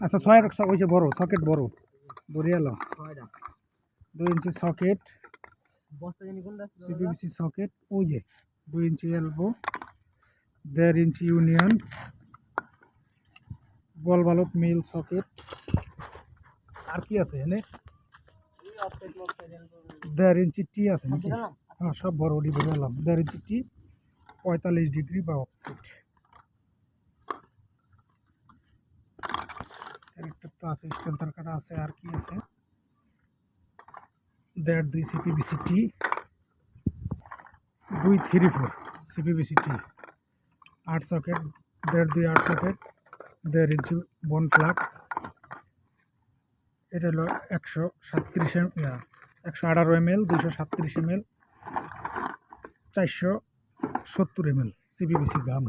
আচ্ছা 6 ওই যে বড় সকেট বড় বরিয়ালো 2 ইঞ্চি সকেট সিপিভিসি সকেট ওই যে 2 ইঞ্চি এলবো 1.5 ইঞ্চি ইউনিয়ন বল বালক মিল সকেট আর কি আছে এখানে 1.5 ইঞ্চি টি আছে নাকি হ্যাঁ সব বড় ওডি বরিয়ালাম 1.5 ইঞ্চি টি 45 ডিগ্রি বা অফসেট একটা তো আছে স্টেন্টার কাটা আছে আর কি আছে 1.5 2 সিপিভিসি টি 234 সিপিভিসি টি 8 সকেট 1.5 2 8 সকেট 1.5 ইঞ্চি বন প্লাগ এটা হলো 118 ml 237 ml 470 ml সিপিভিসি গাম